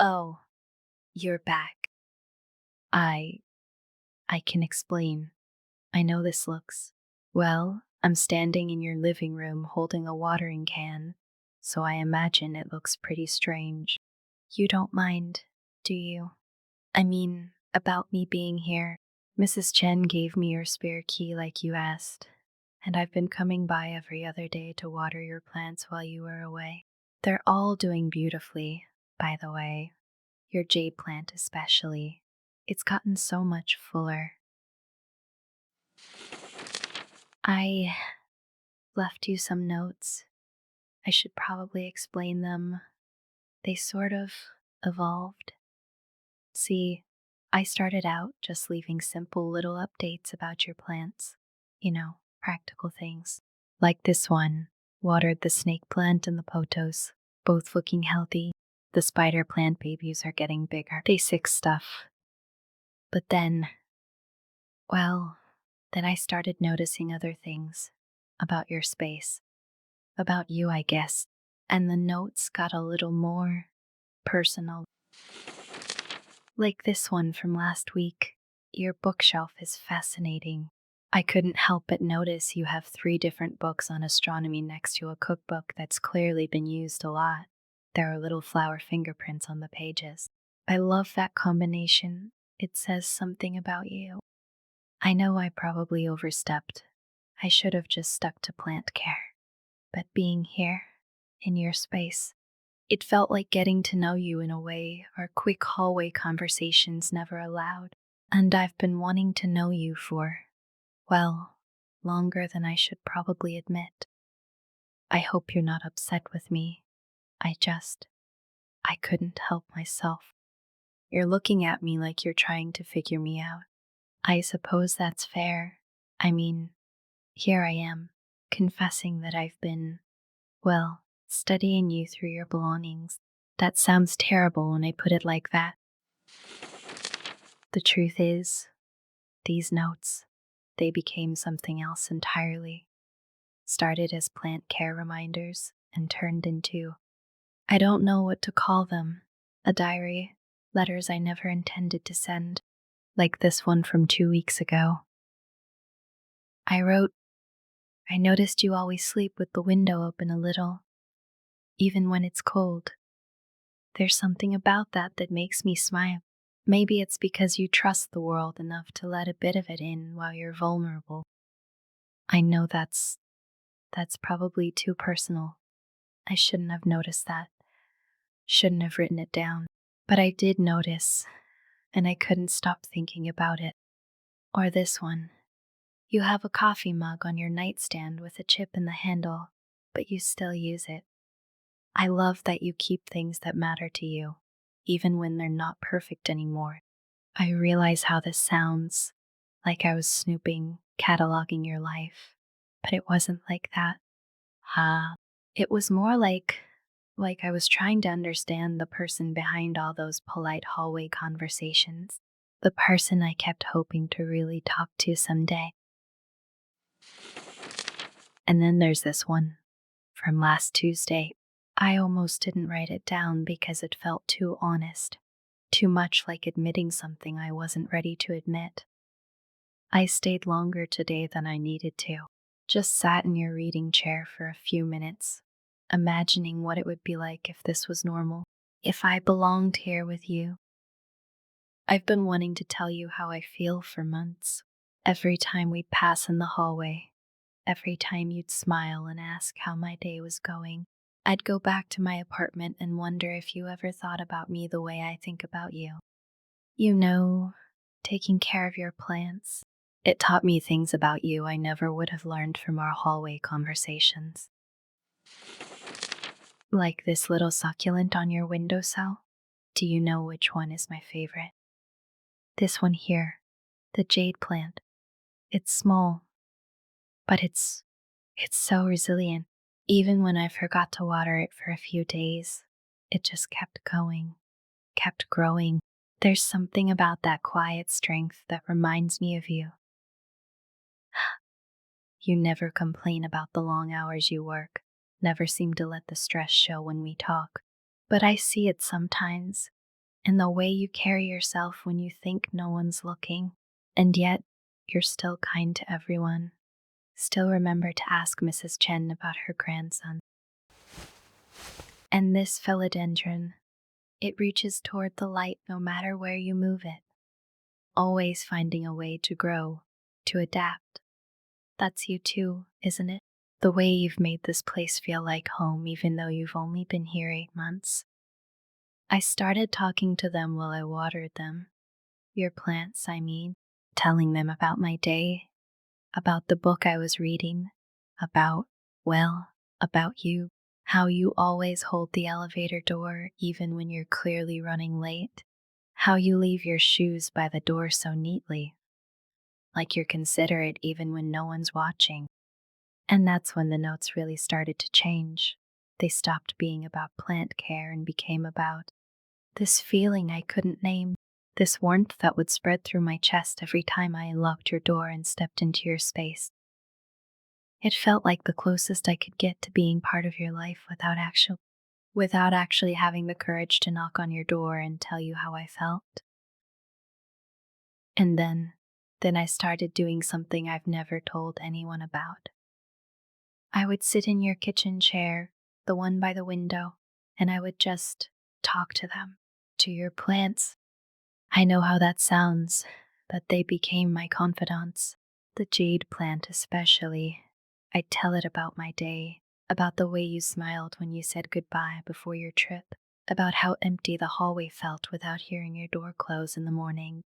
Oh, you're back. I I can explain. I know this looks. Well, I'm standing in your living room holding a watering can, so I imagine it looks pretty strange. You don't mind, do you? I mean, about me being here. Mrs. Chen gave me your spare key like you asked, and I've been coming by every other day to water your plants while you were away. They're all doing beautifully, by the way. Your jade plant, especially. It's gotten so much fuller. I left you some notes. I should probably explain them. They sort of evolved. See, I started out just leaving simple little updates about your plants. Practical things. Like this one, watered the snake plant and the potos, both looking healthy. The spider plant babies are getting bigger. Basic stuff. But well, then I started noticing other things about your space, about you, I guess, and the notes got a little more personal. Like this one from last week. Your bookshelf is fascinating. I couldn't help but notice you have 3 different books on astronomy next to a cookbook that's clearly been used a lot. There are little flower fingerprints on the pages. I love that combination. It says something about you. I know I probably overstepped. I should have just stuck to plant care. But being here, in your space, it felt like getting to know you in a way our quick hallway conversations never allowed. And I've been wanting to know you for, well, longer than I should probably admit. I hope you're not upset with me. I couldn't help myself. You're looking at me like you're trying to figure me out. I suppose that's fair. I mean, here I am, confessing that I've been, well, studying you through your belongings. That sounds terrible when I put it like that. The truth is, these notes, they became something else entirely. Started as plant care reminders and turned into, I don't know what to call them, a diary, letters I never intended to send, like this one from 2 weeks ago. I wrote, I noticed you always sleep with the window open a little, even when it's cold. There's something about that that makes me smile. Maybe it's because you trust the world enough to let a bit of it in while you're vulnerable. I know that's probably too personal. I shouldn't have noticed that. Shouldn't have written it down. But I did notice, and I couldn't stop thinking about it. Or this one. You have a coffee mug on your nightstand with a chip in the handle, but you still use it. I love that you keep things that matter to you, even when they're not perfect anymore. I realize how this sounds, like I was snooping, cataloging your life, but it wasn't like that. It was more like I was trying to understand the person behind all those polite hallway conversations, the person I kept hoping to really talk to someday. And then there's this one from last Tuesday. I almost didn't write it down because it felt too honest, too much like admitting something I wasn't ready to admit. I stayed longer today than I needed to, just sat in your reading chair for a few minutes, imagining what it would be like if this was normal, if I belonged here with you. I've been wanting to tell you how I feel for months. Every time we'd pass in the hallway, every time you'd smile and ask how my day was going, I'd go back to my apartment and wonder if you ever thought about me the way I think about you. Taking care of your plants. It taught me things about you I never would have learned from our hallway conversations. Like this little succulent on your windowsill. Do you know which one is my favorite? This one here, the jade plant. It's small, but it's so resilient. Even when I forgot to water it for a few days, it just kept going, kept growing. There's something about that quiet strength that reminds me of you. You never complain about the long hours you work, never seem to let the stress show when we talk. But I see it sometimes. and the way you carry yourself when you think no one's looking, and yet you're still kind to everyone. Still remember to ask Mrs. Chen about her grandson. And this philodendron, it reaches toward the light no matter where you move it, always finding a way to grow, to adapt. That's you too, isn't it? The way you've made this place feel like home even though you've only been here 8 months. I started talking to them while I watered them. Your plants, I mean, telling them about my day, about the book I was reading, about, well, about you, how you always hold the elevator door even when you're clearly running late, how you leave your shoes by the door so neatly, like you're considerate even when no one's watching. And that's when the notes really started to change. They stopped being about plant care and became about this feeling I couldn't name, this warmth that would spread through my chest every time I unlocked your door and stepped into your space. It felt like the closest I could get to being part of your life without actually having the courage to knock on your door and tell you how I felt. And then I started doing something I've never told anyone about. I would sit in your kitchen chair, the one by the window, and I would just talk to them, to your plants. I know how that sounds, but they became my confidants. The jade plant especially. I'd tell it about my day, about the way you smiled when you said goodbye before your trip, about how empty the hallway felt without hearing your door close in the morning.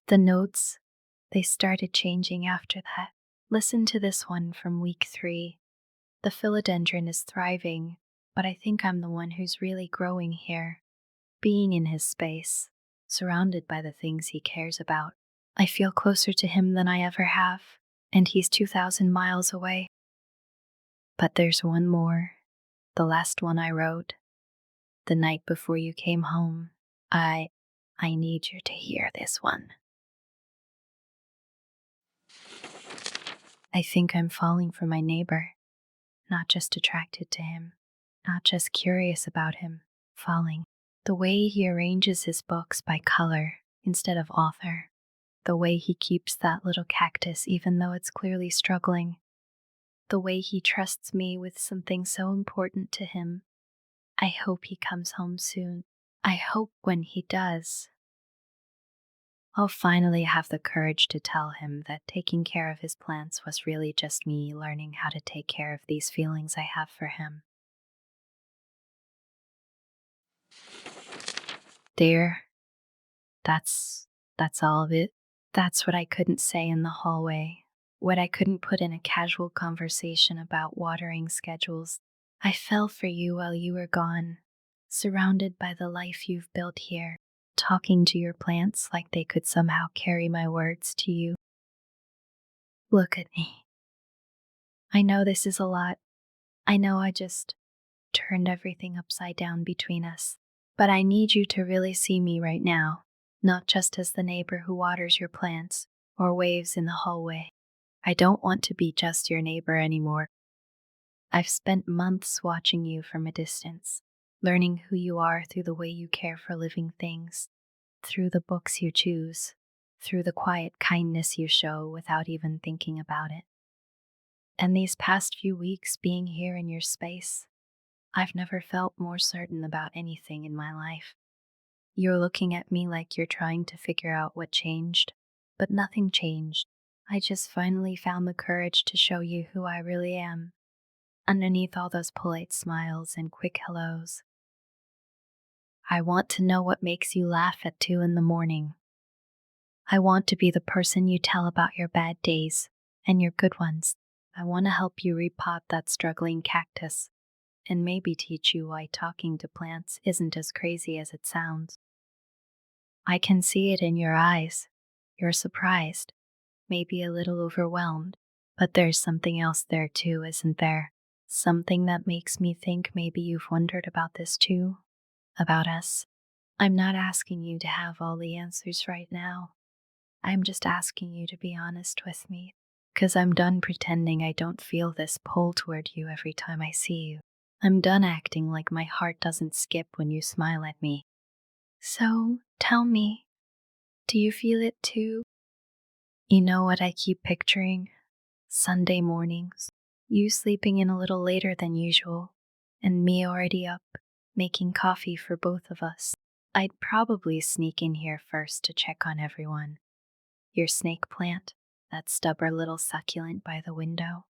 The notes, they started changing after that. Listen to this one from week 3. The philodendron is thriving, but I think I'm the one who's really growing here. Being in his space, surrounded by the things he cares about. I feel closer to him than I ever have, and he's 2,000 miles away. But there's one more, the last one I wrote, the night before you came home. I need you to hear this one. I think I'm falling for my neighbor, not just attracted to him, not just curious about him, falling. The way he arranges his books by color instead of author. The way he keeps that little cactus even though it's clearly struggling. The way he trusts me with something so important to him. I hope he comes home soon. I hope when he does, I'll finally have the courage to tell him that taking care of his plants was really just me learning how to take care of these feelings I have for him. There, that's all of it. That's what I couldn't say in the hallway, what I couldn't put in a casual conversation about watering schedules. I fell for you while you were gone, surrounded by the life you've built here, talking to your plants like they could somehow carry my words to you. Look at me. I know this is a lot. I know I just turned everything upside down between us, but I need you to really see me right now. Not just as the neighbor who waters your plants or waves in the hallway. I don't want to be just your neighbor anymore. I've spent months watching you from a distance, learning who you are through the way you care for living things, through the books you choose, through the quiet kindness you show without even thinking about it. And these past few weeks being here in your space, I've never felt more certain about anything in my life. You're looking at me like you're trying to figure out what changed, but nothing changed. I just finally found the courage to show you who I really am, underneath all those polite smiles and quick hellos. I want to know what makes you laugh at 2 in the morning. I want to be the person you tell about your bad days and your good ones. I want to help you repot that struggling cactus and maybe teach you why talking to plants isn't as crazy as it sounds. I can see it in your eyes. You're surprised, maybe a little overwhelmed, but there's something else there too, isn't there? Something that makes me think maybe you've wondered about this too, about us. I'm not asking you to have all the answers right now. I'm just asking you to be honest with me, because I'm done pretending I don't feel this pull toward you every time I see you. I'm done acting like my heart doesn't skip when you smile at me. So, tell me, do you feel it too? You know what I keep picturing? Sunday mornings, you sleeping in a little later than usual, and me already up, making coffee for both of us. I'd probably sneak in here first to check on everyone. Your snake plant, that stubborn little succulent by the window,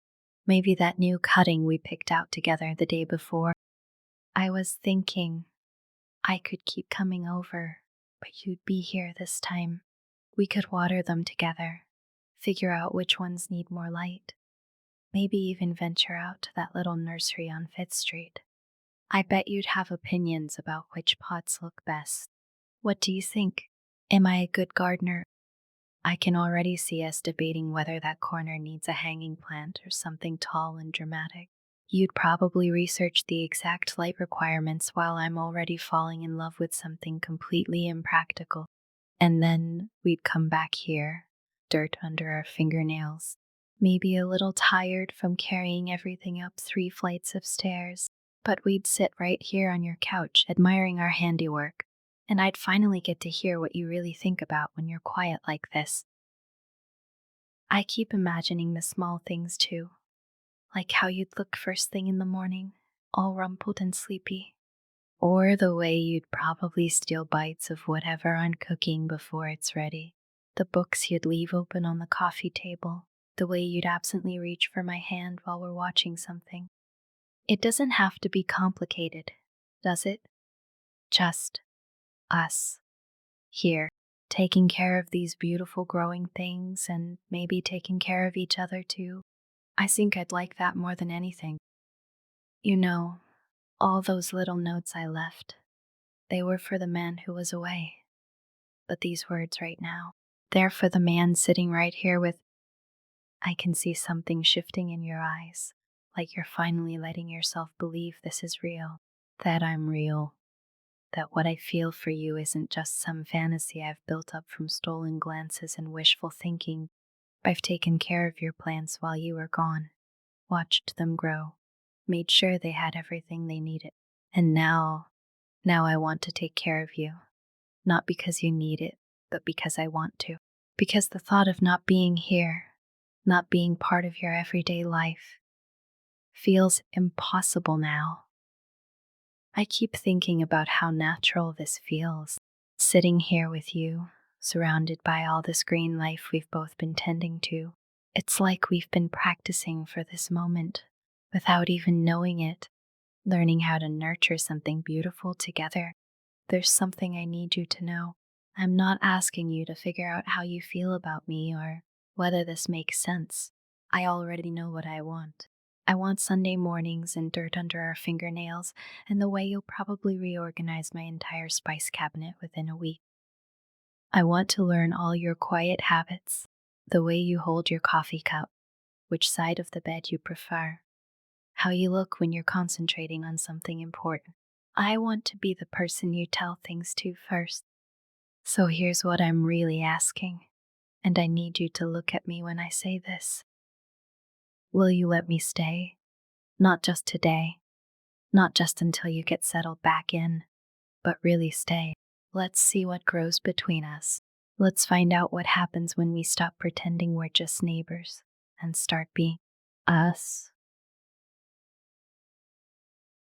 maybe that new cutting we picked out together the day before. I was thinking I could keep coming over, but you'd be here this time. We could water them together, figure out which ones need more light, maybe even venture out to that little nursery on Fifth Street. I bet you'd have opinions about which pots look best. What do you think? Am I a good gardener? I can already see us debating whether that corner needs a hanging plant or something tall and dramatic. You'd probably research the exact light requirements while I'm already falling in love with something completely impractical. And then we'd come back here, dirt under our fingernails, maybe a little tired from carrying everything up 3 flights of stairs, but we'd sit right here on your couch admiring our handiwork, and I'd finally get to hear what you really think about when you're quiet like this. I keep imagining the small things too, like how you'd look first thing in the morning, all rumpled and sleepy, or the way you'd probably steal bites of whatever I'm cooking before it's ready, the books you'd leave open on the coffee table, the way you'd absently reach for my hand while we're watching something. It doesn't have to be complicated, does it? Just us, here, taking care of these beautiful growing things and maybe taking care of each other too. I think I'd like that more than anything. You know, all those little notes I left, they were for the man who was away. But these words right now, they're for the man sitting right here with. I can see something shifting in your eyes, like you're finally letting yourself believe this is real, that I'm real, that what I feel for you isn't just some fantasy I've built up from stolen glances and wishful thinking. I've taken care of your plants while you were gone, watched them grow, made sure they had everything they needed. And now I want to take care of you, not because you need it, but because I want to. Because the thought of not being here, not being part of your everyday life, feels impossible now. I keep thinking about how natural this feels, sitting here with you, surrounded by all this green life we've both been tending to. It's like we've been practicing for this moment, without even knowing it, learning how to nurture something beautiful together. There's something I need you to know. I'm not asking you to figure out how you feel about me or whether this makes sense. I already know what I want. I want Sunday mornings and dirt under our fingernails and the way you'll probably reorganize my entire spice cabinet within a week. I want to learn all your quiet habits, the way you hold your coffee cup, which side of the bed you prefer, how you look when you're concentrating on something important. I want to be the person you tell things to first. So here's what I'm really asking, and I need you to look at me when I say this. Will you let me stay? Not just today, not just until you get settled back in, but really stay. Let's see what grows between us. Let's find out what happens when we stop pretending we're just neighbors and start being us.